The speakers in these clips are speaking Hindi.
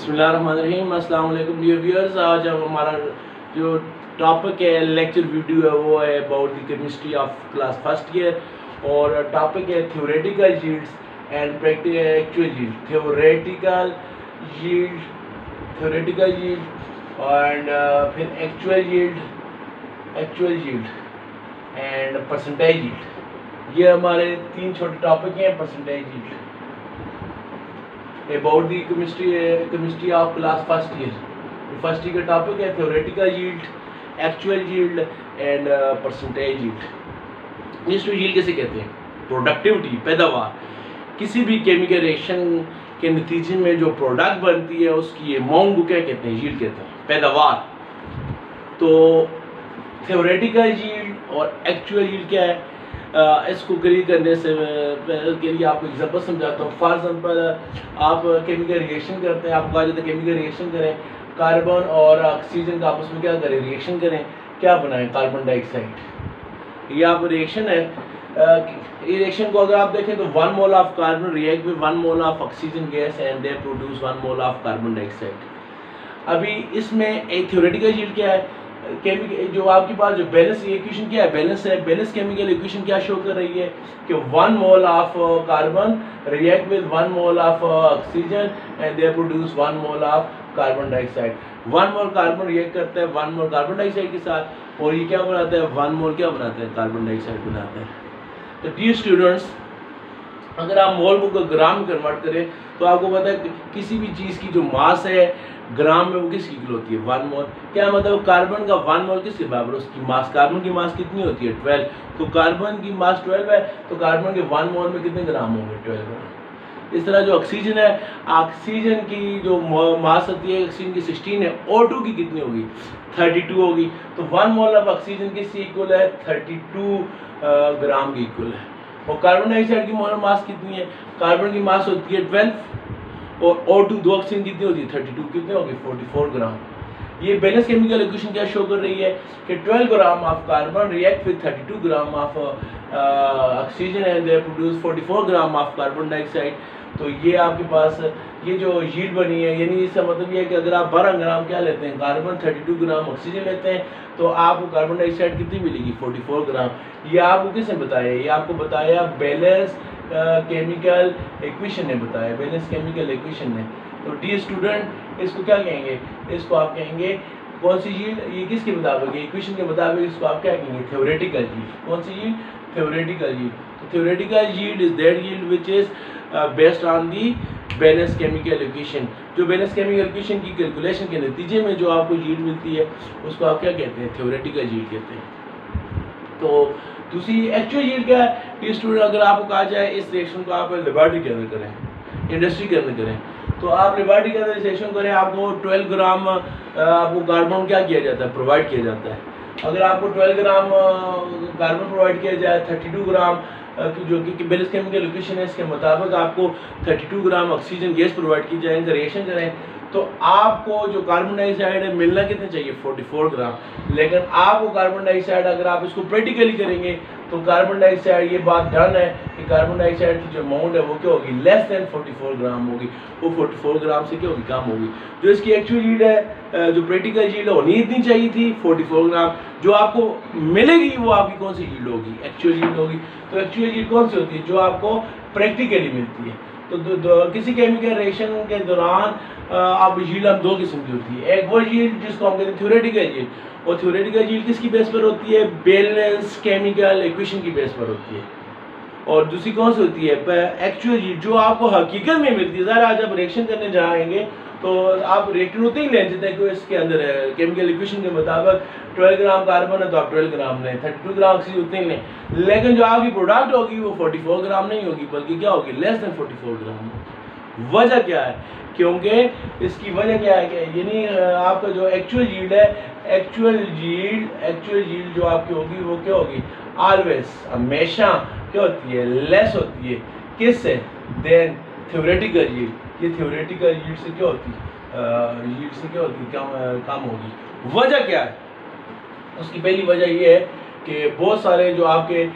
बिस्मिल्लाहिर्रहमानिर्रहीम। अस्सलाम वालेकुम डियर व्यूअर्स। आज हम हमारा जो टॉपिक है लेक्चर वीडियो है वो है about the chemistry of class first year, और टॉपिक है theoretical yields and practical actual yield. Theoretical yield and फिर actual yield and percentage yield. ये हमारे तीन छोटे टॉपिक हैं। Percentage yield about the chemistry of class first year का टॉपिक है theoretical yield, actual yield and percentage yield. इस यील्ड किसे कहते हैं? प्रोडक्टिविटी, पैदावार। किसी भी केमिकल रिएक्शन के नतीजे में जो प्रोडक्ट बनती है उसकी अमाउंट को क्या कहते हैं? यील्ड कहते हैं, पैदावार। तो थ्योरेटिकल यील्ड और एक्चुअल यील्ड क्या है? इसको क्लियर करने से के लिए आपको एग्जांपल समझाता हूँ। फॉर एग्जांपल आप केमिकल रिएक्शन करते हैं, आपको कहा जाता है केमिकल रिएक्शन करें, कार्बन और ऑक्सीजन का आपस में क्या करें? रिएक्शन करें। क्या बनाएं? Carbon dioxide. ये आप रिएक्शन है। रिएक्शन को अगर आप देखें तो 1 mole of carbon react with 1 mole of oxygen gas and they produce 1 mole of carbon dioxide. अभी इसमें एक थ्योरेटिकल यील्ड क्या है? केमिकल जो आपके पास जो बैलेंस इक्वेशन क्या है? बैलेंस है। बैलेंस केमिकल इक्वेशन क्या शो कर रही है कि 1 mole of carbon react with 1 mole of oxygen and they produce 1 mole of carbon dioxide. 1 mole carbon react करता है 1 मोल कार्बन डाइऑक्साइड के साथ, और ये क्या बनाता है? 1 मोल क्या बनाता है? कार्बन डाइऑक्साइड बनाता है। तो डियर स्टूडेंट्स, अगर आप मोल को ग्राम में कन्वर्ट करें तो आपको पता है कि किसी भी चीज़ की जो मास है ग्राम में वो किसकी इक्वल होती है? 1 मोल। क्या मतलब? कार्बन का 1 मोल किसके बराबर? उसकी मास। कार्बन की मास कितनी होती है? 12। तो कार्बन की मास 12 है, तो कार्बन के 1 मोल में कितने ग्राम होंगे? 12 ग्राम। इस तरह जो ऑक्सीजन है, ऑक्सीजन की जो मास होती है ऑक्सीजन की 16 है, O2 की कितनी होगी? 32 होगी। तो 1 मोल ऑफ ऑक्सीजन किसकी इक्वल है? 32 ग्राम की इक्वल है। और कार्बन डाइऑक्साइड की मोलर मास कितनी है? कार्बन की मास होती है 12, और O2 दो ऑक्सीजन कितनी होती है? 32। कितने होगी? 44 ग्राम। ये बैलेंस केमिकल इक्वेशन क्या शो कर रही है कि 12 gram of carbon react with 32 gram of oxygen and they produce 44 gram of carbon dioxide. तो ये आपके पास ये जो यील्ड बनी है, यानी इसका मतलब ये है कि अगर आप 12 ग्राम क्या लेते हैं? कार्बन, 32 ग्राम ऑक्सीजन लेते हैं, तो आपको कार्बन डाइऑक्साइड कितनी मिलेगी? 44 ग्राम। ये आपको किसने बताया? ये आपको बताया बैलेंस केमिकल इक्वेशन ने बताया, बैलेंस केमिकल इक्वेशन ने। तो डी स्टूडेंट, इसको क्या कहेंगे? इसको आप कहेंगे कौन सी यील्ड? ये किसके मुताबिक? इक्वेशन के मुताबिक इसको आप क्या कहेंगे? Theoretical yield. कौन सी यील्ड? Theoretical yield. तो theoretical yield is that yield which is based on the balance chemical equation. जो बैलेंस केमिकल इक्वेशन की कैलकुलेशन के नतीजे में जो आपको यील्ड मिलती है उसको आप क्या कहते हैं? थ्योरेटिकल यील्ड कहते हैं। तो दूसरी एक्चुअल यील्ड क्या है? स्टूडेंट, अगर आपको कहा जाए इस रिएक्शन को आप लेबोरेटरी के अंदर करें, इंडस्ट्री के अंदर करें, तो आप लेबोरेटरी के अंदर रिएक्शन करें, आपको 12 ग्राम आपको कार्बन क्या किया जाता है? प्रोवाइड किया जाता है। अगर आपको 12 ग्राम कार्बन प्रोवाइड किया जाए, 32 ग्राम जो कि बैलेंस केमिकल इक्वेशन है इसके मुताबिक आपको 32 ग्राम ऑक्सीजन गैस प्रोवाइड की जाए, इनका रिएक्शन करें, तो आपको जो कार्बन डाइऑक्साइड है मिलना कितने चाहिए? 44 ग्राम। लेकिन आपको कार्बन डाइऑक्साइड अगर आप इसको प्रैक्टिकली करेंगे तो कार्बन डाइऑक्साइड, ये बात डन है कि कार्बन डाइऑक्साइड की जो अमाउंट है वो क्या होगी? लेस देन 44 ग्राम होगी। वो 44 ग्राम से क्या होगी? कम होगी। जो इसकी एक्चुअल यील्ड है, जो प्रैक्टिकल यील्ड है, होनी इतनी चाहिए थी 44 ग्राम। जो आपको मिलेगी वो आपकी कौन सी यील्ड होगी? एक्चुअल यील्ड होगी। तो एक्चुअल यील्ड कौन सी होती है? जो आपको प्रैक्टिकली मिलती है। तो किसी केमिकल रिएक्शन के दौरान आप यील्ड हम 2 किस्म की होती है। एक वो यील्ड जिसको हम कहते हैं थ्योरेटिकल यील्ड, और थ्योरेटिकल यील्ड किसकी बेस पर होती है? बैलेंस केमिकल इक्वेशन की बेस पर होती है। और दूसरी कौन सी होती है? एक्चुअल यील्ड, जो आपको हकीकत में मिलती है। ज़रा आज आप रिएक्शन करने जाएंगे तो आप रिएक्टर उतने ही लें जितने को इसके अंदर है। केमिकल इक्वेशन के मुताबिक 12 ग्राम कार्बन है तो आप 12 ग्राम लें, 32 ग्राम ऑक्सीजन उतने ही लें, लेकिन जो आपकी प्रोडक्ट होगी वो 44 ग्राम नहीं होगी, बल्कि क्या होगी? लेस देन 44 ग्राम। वजह क्या है? क्योंकि इसकी वजह क्या है कि यानी आपका जो एक्चुअल यील्ड है, एक्चुअल यील्ड जो आपकी होगी वो क्या होगी? ऑलवेज, हमेशा क्या होती है? लेस होती है। किससे? Than theoretical yield. ये थ्योरेटिकल यील्ड से क्या होती है? कम होगी। वजह क्या है? उसकी पहली वजह ये है कि बहुत सारे जो आपके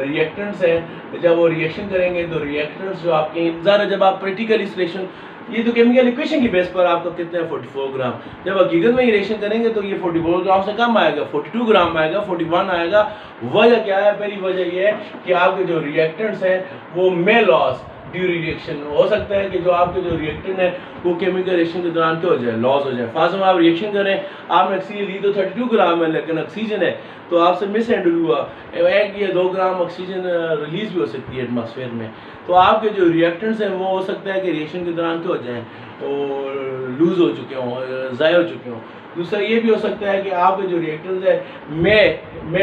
रिएक्टेंट्स हैं, जब वो रिएक्शन करेंगे तो रिएक्टेंट्स जो आपके ज़्यादा, जब आप प्रैक्टिकल इस रिएक्शन, ये तो केमिकल इक्वेशन की बेस पर आपको कितना है 44 ग्राम, जब हकीकत में रिएक्शन करेंगे तो ये 44 ग्राम से कम आएगा, 42 ग्राम आएगा, 41 आएगा। वजह क्या है? पहली वजह ये है कि आपके जो रिएक्टेंट्स हैं वो मे लॉस ड्यूरिंग रिएक्शन, हो सकता है कि जो आपके जो रिएक्टेंट है वो केमिकल रिएक्शन के दौरान क्या हो जाए, लॉस हो जाए। फास्ट में आप रिएक्शन करें, आपने ऑक्सीजन ली तो 32 ग्राम है, लेकिन ऑक्सीजन है तो आपसे मिस हैंडल हुआ, 1 या 2 ग्राम ऑक्सीजन रिलीज भी हो सकती है एटमॉस्फेयर में, तो आपके जो रिएक्टेंट्स हैं वो हो सकता है कि रिएक्शन के दौरान क्या हो जाए, और लूज हो चुके हों, ज़ाया हो चुके हों। दूसरा ये भी हो सकता है कि आपके जो रिएक्टेंट्स है मे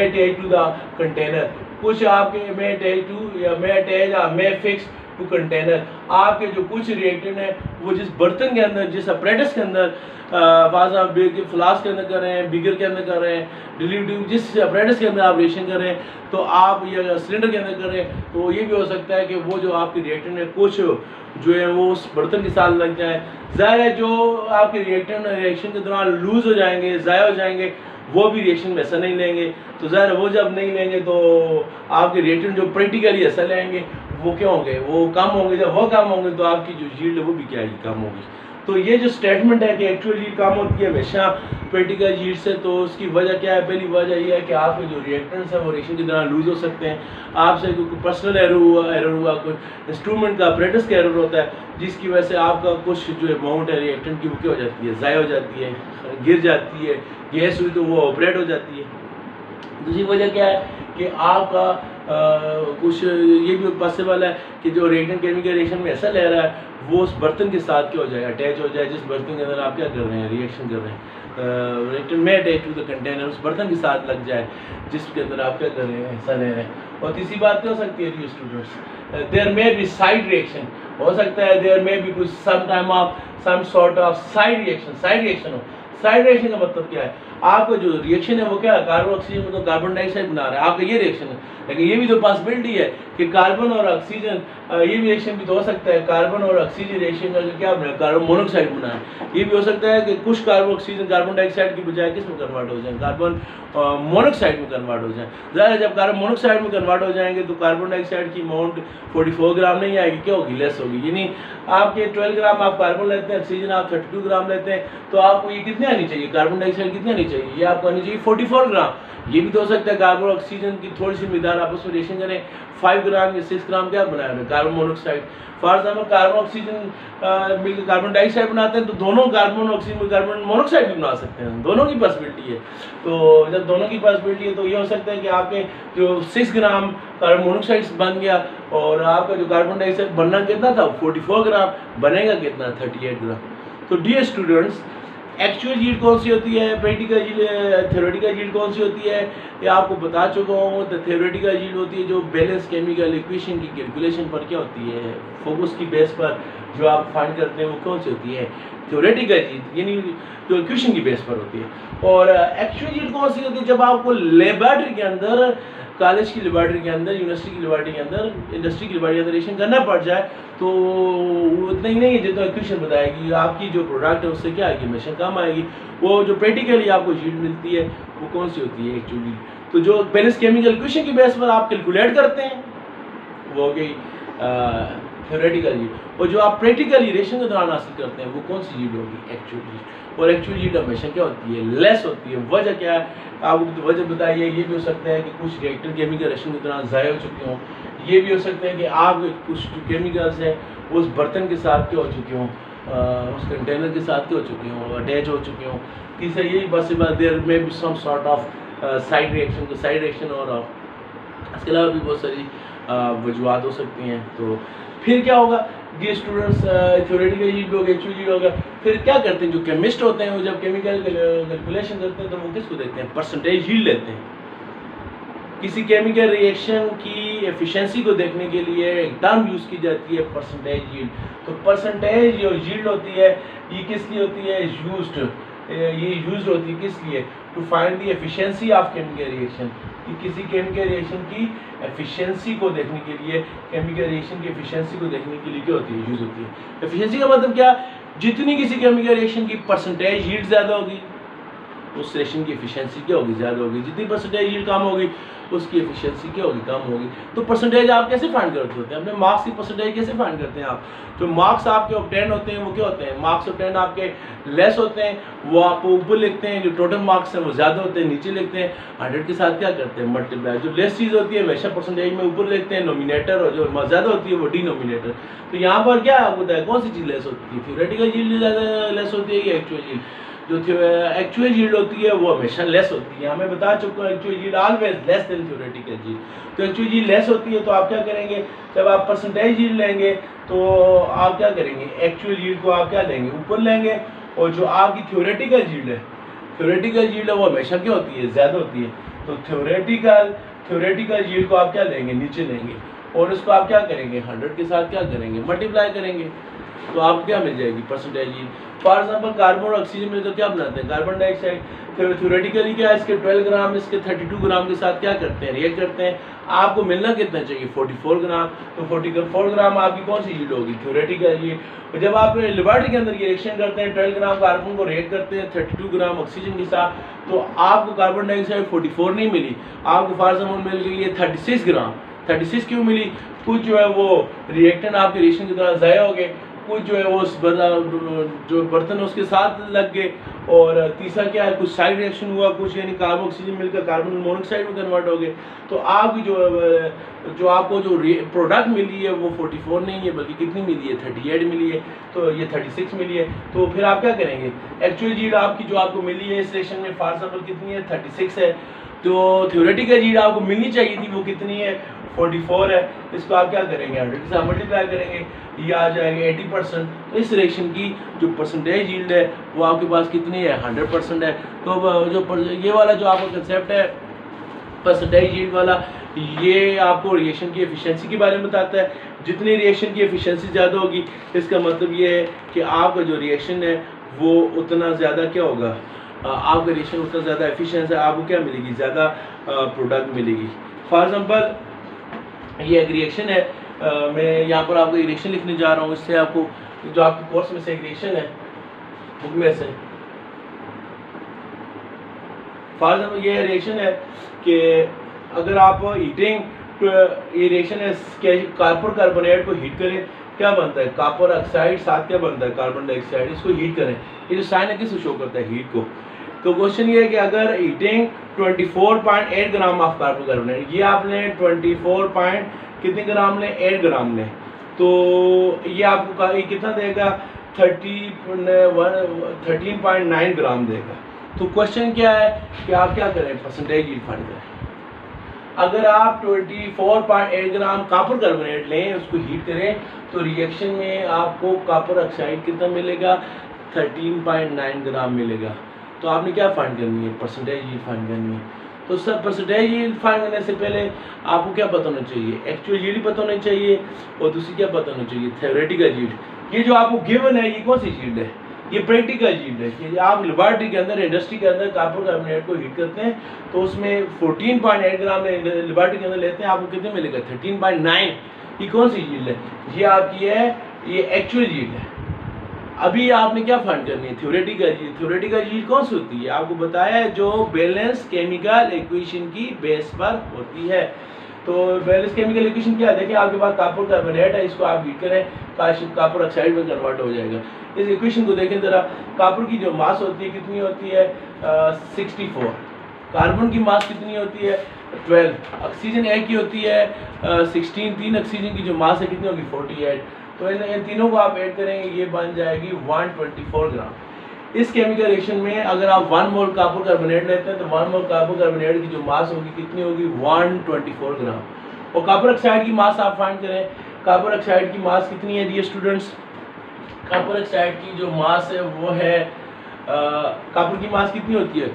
अटैच टू द कंटेनर, कुछ आपके मे अटैच टू या मे अटैच या मे फिक्स टू कंटेनर, आपके जो कुछ रिएक्टेंट है वो जिस बर्तन के अंदर, जिस अपरेटस के अंदर, आप फ्लास्क के अंदर कर रहे हैं, बिगर के अंदर कर रहे हैं, डिलीवरी जिस अपरेटस के अंदर आप रिएक्शन कर रहे हैं, तो आप या सिलेंडर के अंदर कर रहे हैं, तो ये भी हो सकता है कि वो जो आपके रिएक्टेंट है कुछ जो है वो उस बर्तन के साथ लग जाए। ज़ाहिर है जो आपके रिएक्टेंट रिएक्शन के दौरान लूज हो जाएंगे, ज़ाया हो जाएंगे, वो भी रिएक्शन में हिस्सा नहीं लेंगे, तो ज़ाहिर वो जब नहीं लेंगे तो आपके रिएक्टेंट जो प्रैक्टिकली हिस्सा लेंगे वो क्या होंगे, वो कम होंगे। जब वो कम होंगे तो आपकी जो यील्ड है वो भी क्या कम होगी। तो ये जो स्टेटमेंट है कि एक्चुअल यील्ड कम होती है हमेशा प्रैक्टिकल यील्ड से, तो उसकी वजह क्या है? पहली वजह ये है कि आपके जो रिएक्टेंट्स हैं वो रिएक्शन के दौरान लूज हो सकते हैं, आपसे कोई पर्सनल एरर हुआ, कोई इंस्ट्रूमेंट का अपरेटस का एरर होता है, जिसकी वजह से आपका कुछ जो अमाउंट है रिएक्टेंट की वो क्या हो जाती है, ज़ाया हो जाती है, गिर जाती है, गैस हुई तो वो ऑपरेट हो जाती है। दूसरी वजह क्या है कि आपका कुछ ये भी पॉसिबल है कि जो रिएक्टेंट केमिकल रिएक्शन में ऐसा ले रहा है वो उस बर्तन के साथ क्या हो जाए, अटैच हो जाए, जिस बर्तन के अंदर आप क्या कर रहे हैं, रिएक्शन कर रहे हैं, रिएक्टेंट में अटैच टू द कंटेनर, उस बर्तन के साथ लग जाए जिसके अंदर आप क्या कर रहे हैं, हिस्सा ले रहे हैं। और तीसरी बात क्या हो सकती है students, there may be side reaction, हो सकता है देयर मे बी कुछ some time of some sort of side reaction हो। साइड रिएक्शन का मतलब क्या है? आपका जो रिएक्शन है वो क्या है, कार्बन ऑक्सीजन में तो कार्बन डाइऑक्साइड बना रहा है, आपका ये रिएक्शन है, लेकिन ये भी तो पॉसिबिलिटी है कि कार्बन और ऑक्सीजन, ये भी रिएक्शन भी तो हो सकता है, कार्बन और ऑक्सीजन रिएक्शन का क्या बना है, कार्बन मोनोऑक्साइड बना है। ये भी हो सकता है कि कुछ कार्बन ऑक्सीजन कार्बन डाइऑक्साइड की बजाय किस में कन्वर्ट हो जाए, कार्बन मोनोऑक्साइड में कन्वर्ट हो जाए। ज़्यादा जब कार्बन मोनोऑक्साइड में कन्वर्ट हो जाएंगे तो कार्बन डाइऑक्साइड की अमाउंट 44 ग्राम नहीं आएगी, क्या होगी, लेस होगी। यानी आपके 12 ग्राम आप कार्बन लेते हैं, ऑक्सीजन आप 32 ग्राम लेते हैं, तो आपको ये कितनी आनी चाहिए, कार्बन डाइऑक्साइड कितनी आनी चाहिए, ये आपको आनी चाहिए 44 ग्राम। ये भी तो हो सकता है कार्बन ऑक्सीजन की थोड़ी सी मिकदार आपस में रिएक्शन करें, 5 ग्राम या 6 ग्राम क्या बनाया है, carbon monoxide. For example carbon oxygen मिलकर कार्बन डाइऑक्साइड बनाते हैं, तो दोनों कार्बन ऑक्सीजन में कार्बन मोनोऑक्साइड भी बना सकते हैं, दोनों की पॉसिबिलिटी है। तो जब दोनों की पॉसिबिलिटी है तो ये हो सकता है कि आपके जो 6 ग्राम कार्बन मोनोऑक्साइड बन गया और आपका जो कार्बन डाइऑक्साइड बनना कितना था, 44 ग्राम, बनेगा कितना, 38 ग्राम। तो डियर स्टूडेंट्स, एक्चुअल यील्ड कौन सी होती है, प्रैक्टिकल यील्ड, थ्योरेटिकल यील्ड कौन सी होती है, ये आपको बता चुका हूँ। तो थ्योरेटिकल यील्ड होती है जो बैलेंस केमिकल इक्वेशन की कैलकुलेशन पर क्या होती है, फोकस की बेस पर जो आप फाइंड करते हैं वो कौन सी होती है, थ्योरेटिकल यील्ड, यानी जो इक्वेशन की बेस पर होती है। और एक्चुअल यील्ड कौन सी होती है, जब आपको लेबोरेटरी के अंदर, कॉलेज की लेबोरेटरी के अंदर, यूनिवर्सिटी की लेबोरेटरी के अंदर, इंडस्ट्री की लेबोरेटरी के अंदर रिएक्शन करना पड़ जाए, तो उतना ही नहीं है जितना इक्वेशन बताएगी, आपकी जो प्रोडक्ट है उससे क्या आएगी, हमेशा कम आएगी। वो जो प्रैक्टिकली आपको यील्ड मिलती है वो कौन सी होती है एक्चुअली, तो जो बैलेंस केमिकल इक्वेशन की बेस पर आप कैलकुलेट करते हैं वो हो गई थ्योरेटिकल यील्ड। और जो आप प्रैक्टिकली रिएक्शन के दौरान हासिल करते हैं वो कौन सी यील्ड होगी, एक्चुअल यील्ड। और एक्चुअल यील्ड हमेशा क्या होती है, लेस होती है। वजह क्या है, आपको वजह बताइए। ये भी हो सकता है कि कुछ रिएक्टर केमिकल रिएक्शन के दौरान ज़ाया हो चुके हों, ये भी हो सकता है कि आप कुछ जो केमिकल्स हैं उस बर्तन के साथ क्या हो चुके हों, उस कंटेनर के साथ क्या हो चुके हों, अटैच हो चुके हों। तीसरा यही पॉसिबल देयर में भी some sort of side reaction और इसके अलावा भी बहुत सारी वजूहत हो सकती हैं। तो फिर क्या होगा ये स्टूडेंट्स, थ्योरेटिकल यील्ड हो गया, एक्चुअल यील्ड हो गया। फिर क्या करते हैं जो केमिस्ट होते हैं वो जब केमिकल कैलकुलेशन करते हैं तो वो किसको देखते हैं, परसेंटेज यील्ड लेते हैं। किसी केमिकल रिएक्शन की एफिशिएंसी को देखने के लिए एक टर्म यूज़ की जाती है परसेंटेज यील्ड। तो परसेंटेज जो यील्ड होती है ये किस लिए होती है, ये यूज्ड होती है किस लिए, to find the efficiency of chemical reaction, कि किसी केमिकल रिएक्शन की एफिशिएंसी को देखने के लिए, केमिकल रिएक्शन की एफिशिएंसी को देखने के लिए क्या होती है, यूज़ होती है। एफिशिएंसी का मतलब क्या, जितनी किसी केमिकल रिएक्शन की परसेंटेज यील्ड ज़्यादा होगी उस रिएक्शन की एफिशिएंसी क्या होगी, ज़्यादा होगी। जितनी परसेंटेज यील्ड कम होगी उसकी एफिशिएंसी क्या होगी, कम होगी। तो परसेंटेज आप कैसे फाइंड करते होते हैं, अपने मार्क्स की परसेंटेज कैसे फाइंड करते हैं आप। जो मार्क्स आपके ऑब्टेन होते हैं वो क्या होते हैं, मार्क्स ऑब्टेन आपके लेस होते हैं, वो आप ऊपर लिखते हैं, जो टोटल मार्क्स हैं वो ज़्यादा होते हैं नीचे लिखते हैं। 100 के साथ क्या करते हैं, मल्टीप्लाई। जो लेस चीज़ होती है वैसा परसेंटेज में ऊपर लिखते हैं नोमिनेटर, और जो ज़्यादा होती है वो डिनोमिनेटर। तो यहाँ पर क्या होता है, कौन सी चीज़ लेस होती है, थ्योरेटिकल यील्ड ज़्यादा लेस होती है या एक्चुअल यील्ड। जो एक्चुअल यील्ड होती है वो हमेशा लेस होती है, यहाँ मैं बता चुका हूँ actual yield always less than theoretical yield. तो एक्चुअल यील्ड लेस होती है तो आप क्या करेंगे, जब आप परसेंटेज यील्ड लेंगे तो आप क्या करेंगे, एक्चुअल यील्ड को आप क्या लेंगे, ऊपर लेंगे, और जो आपकी थ्योरेटिकल यील्ड है, थ्योरेटिकल यील्ड है वो हमेशा क्या होती है, ज़्यादा होती है। तो थ्योरेटिकल यील्ड को आप क्या लेंगे, नीचे लेंगे, और उसको आप क्या करेंगे, 100 के साथ क्या करेंगे, मल्टीप्लाई करेंगे, तो आपको क्या मिल जाएगी, percentage yield. For example carbon और ऑक्सीजन मिलकर क्या बनाते हैं, कार्बन डाइऑक्साइड। थ्योरेटिकली क्या, इसके 12 ग्राम इसके 32 ग्राम के साथ क्या करते हैं, रिएक्ट करते हैं। आपको मिलना कितना चाहिए, 44 ग्राम। तो 44 ग्राम आपकी कौन सी यील्ड होगी, थ्योरेटिकल यील्ड। और जब आप लेबोरेटरी के अंदर ये रिएक्शन करते हैं, 12 ग्राम कार्बन को रिएक्ट करते हैं 32 ग्राम ऑक्सीजन के साथ, तो आपको कार्बन डाइऑक्साइड 44 नहीं मिली, आपको फॉर एग्जांपल मिल गई है 36 ग्राम। 36 क्यों मिली, कुछ जो है वो रिएक्टेंट आपके रिएक्शन के दौरान ज़ाया हो गए, कुछ जो है वो जो बर्तन उसके साथ लग गए, और तीसरा क्या है, कुछ साइड रिएक्शन हुआ, कुछ यानी कार्बन ऑक्सीजन मिलकर कार्बन मोनोऑक्साइड में कन्वर्ट हो गए। तो आपकी जो आपको जो प्रोडक्ट मिली है वो 44 नहीं है, बल्कि कितनी मिली है, 38 मिली है, तो ये 36 मिली है। तो फिर आप क्या करेंगे, एक्चुअल यील्ड आपकी जो आपको मिली है इस रिएक्शन में फॉर एग्जांपल कितनी है, 36 है। तो थ्योरेटिकल यील्ड आपको मिलनी चाहिए थी वो कितनी है, 44 है। इसको आप क्या करेंगे, 100 के साथ मल्टीप्लाई करेंगे, ये आ जाएगा 80%। तो इस रिएक्शन की जो परसेंटेज यील्ड है वो आपके पास कितनी है, 100% है। तो जो ये वाला जो आपका कंसेप्ट है परसेंटेज यील्ड वाला, ये आपको रिएक्शन की एफिशिएंसी के बारे में बताता है। जितनी रिएक्शन की एफिशिएंसी ज़्यादा होगी इसका मतलब ये है कि आपका जो रिएक्शन है वो उतना ज़्यादा क्या होगा, आपका रिएक्शन उतना ज़्यादा एफिशिएंट है, आपको क्या मिलेगी, ज़्यादा प्रोडक्ट मिलेगी। फॉर एग्जांपल ये एक रिएक्शन है, मैं यहाँ पर आपको रिएक्शन लिखने जा रहा हूँ, इससे आपको जो आपके कोर्स में से एक रिएक्शन है बुक में से, फॉर एग्जांपल ये रिएक्शन है कि अगर आप हीटिंग, ये रिएक्शन है कॉपर कार्बोनेट को हीट करें, क्या बनता है, कॉपर ऑक्साइड, साथ क्या बनता है, कार्बन डाइऑक्साइड। इसको हीट करें, ये जो साइन है किसको शो करता है, हीट को। तो क्वेश्चन ये है कि अगर heating 24.8 gram of carbon carbonate, ये आपने 24 कितने ग्राम लें, 8 ग्राम लें, तो ये आपको ये कितना देगा, 13.9 ग्राम देगा। तो क्वेश्चन क्या है कि आप क्या करें, परसेंटेज यील्ड फाइंड करें। अगर आप 24.8 ग्राम कॉपर कार्बोनेट लें, उसको हीट करें, तो रिएक्शन में आपको कॉपर ऑक्साइड कितना मिलेगा, 13.9 ग्राम मिलेगा। तो आपने क्या फाइंड करनी है, परसेंटेज यील्ड फाइंड करनी है। तो सर परसेंटेज यील्ड फाइंड करने से पहले आपको क्या पता होना चाहिए, एक्चुअल यील्ड पता होना चाहिए, और दूसरी क्या पता होना चाहिए, थ्योरेटिकल यील्ड। ये जो आपको गिवन है ये कौन सी यील्ड है, ये प्रैक्टिकल यील्ड है कि आप लेबोरेटरी के अंदर, इंडस्ट्री के अंदर कॉपर कार्बोनेट को हीट करते हैं, तो उसमें 14.8 ग्राम लेबोरेटरी के अंदर लेते हैं, आपको कितने मिलेगा, 13.9। ये कौन सी यील्ड है, ये आपकी है, ये एक्चुअल यील्ड है। अभी आपने क्या फाइंड करनी है, थ्योरेटिकल यील्ड। थ्योरेटिकल यील्ड कौन सी होती है, आपको बताया है, जो बैलेंस केमिकल इक्वेशन की बेस पर होती है। तो बैलेंस केमिकल इक्वेशन क्या है, देखिए आपके पास कॉपर कार्बोनेट है, इसको आप हीट करें, कॉपर ऑक्साइड में कन्वर्ट हो जाएगा। इस इक्वेशन को देखें जरा, कॉपर की जो मास होती है कितनी होती है, 64। कार्बन की मास कितनी होती है, 12। ऑक्सीजन एक की होती है 16। 3 ऑक्सीजन की जो मास है कितनी होगी, 48। तो इन तीनों को आप ऐड करेंगे, ये बन जाएगी 124 ग्राम। इस केमिकल रिएक्शन में अगर आप 1 मोल कॉपर कार्बोनेट लेते हैं तो 1 मोल कॉपर कार्बोनेट की जो मास होगी कितनी होगी, 124 ग्राम। और कॉपर ऑक्साइड की मास आप फाइंड करें, कॉपर ऑक्साइड की मास कितनी है डियर स्टूडेंट्स, कॉपर ऑक्साइड की जो मास है वो है, कॉपर की मास कितनी होती है,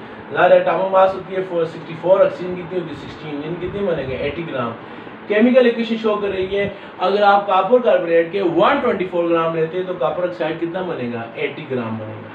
एटॉमिक मास होती है 64, ऑक्सीजन कितनी होती है 16, यानी कितने बनेंगे 80 ग्राम। केमिकल इक्वेशन शो कर रही है, अगर आप कॉपर कार्बोनेट के 124 ग्राम लेते हैं तो कॉपर ऑक्साइड कितना बनेगा, 80 ग्राम बनेगा।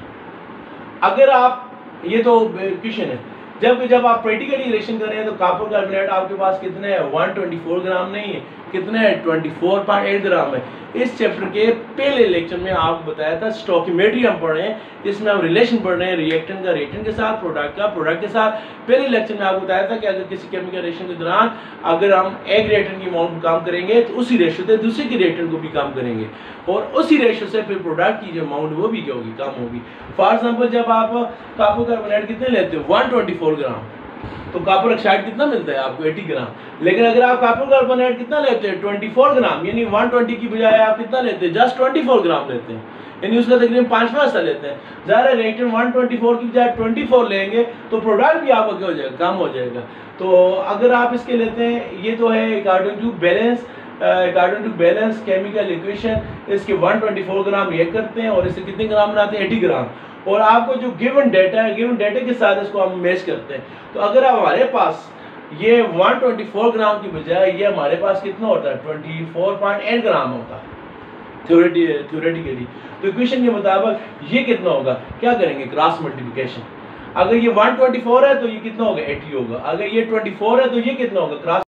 अगर आप, ये तो इक्वेशन है, जब आप प्रैक्टिकली रिएक्शन कर रहे हैं तो कॉपर कार्बोनेट आपके पास कितने है, 124 ग्राम नहीं है, कितने है 24.8 ग्राम है। इस चैप्टर के पहले लेक्चर में आपको बताया था स्टोकियोमेट्री हम पढ़ रहे हैं, इसमें हम रिलेशन पढ़ रहे हैं रिएक्टेंट का रिएक्टेंट के साथ, प्रोडक्ट का प्रोडक्ट के साथ। पहले लेक्चर में आपको बताया था कि अगर किसी केमिकल रिएक्शन के दौरान अगर हम एक रिएक्टेंट की अमाउंट काम करेंगे तो उसी रेशो से दूसरे के रिएक्टेंट को भी काम करेंगे और उसी रेशो से फिर प्रोडक्ट की जो अमाउंट वो भी क्या होगी, कम होगी। फॉर एग्जाम्पल जब आप कॉपर कार्बोनेट कितने लेते हो 124 ग्राम, तो कॉपर ऑक्साइड कितना मिलता है आपको 80 ग्राम। लेकिन अगर आप कॉपर कार्बोनेट कितना लेते हैं 24 ग्राम, यानी 120 की बजाय आप कितना लेते हैं, जस्ट 24 ग्राम लेते हैं, यानी उसका तकरीबन 5वां हिस्सा लेते हैं। ज़्यादा रिएक्टेंट 124 की बजाय 24 लेंगे तो प्रोडक्ट भी आपका क्या हो जाएगा, कम हो जाएगा। तो अगर आप इसके लेते हैं, ये तो है according to balance chemical equation, इसके 124 ग्राम रिएक्ट करते हैं और इससे कितने ग्राम बनाते हैं 80 ग्राम। और आपको जो गिवन डाटा है, गिवन डाटा के साथ इसको हम मैच करते हैं। तो अगर हमारे पास ये 124 ग्राम की बजाय ये हमारे पास कितना होता है 24.8 ग्राम होता थ्योरेटिकली, तो इक्वेशन के मुताबिक ये कितना होगा, क्या करेंगे क्रॉस मल्टीप्लिकेशन। अगर ये 124 है तो ये कितना होगा 80 होगा, अगर ये 24 है तो ये कितना होगा क्रॉस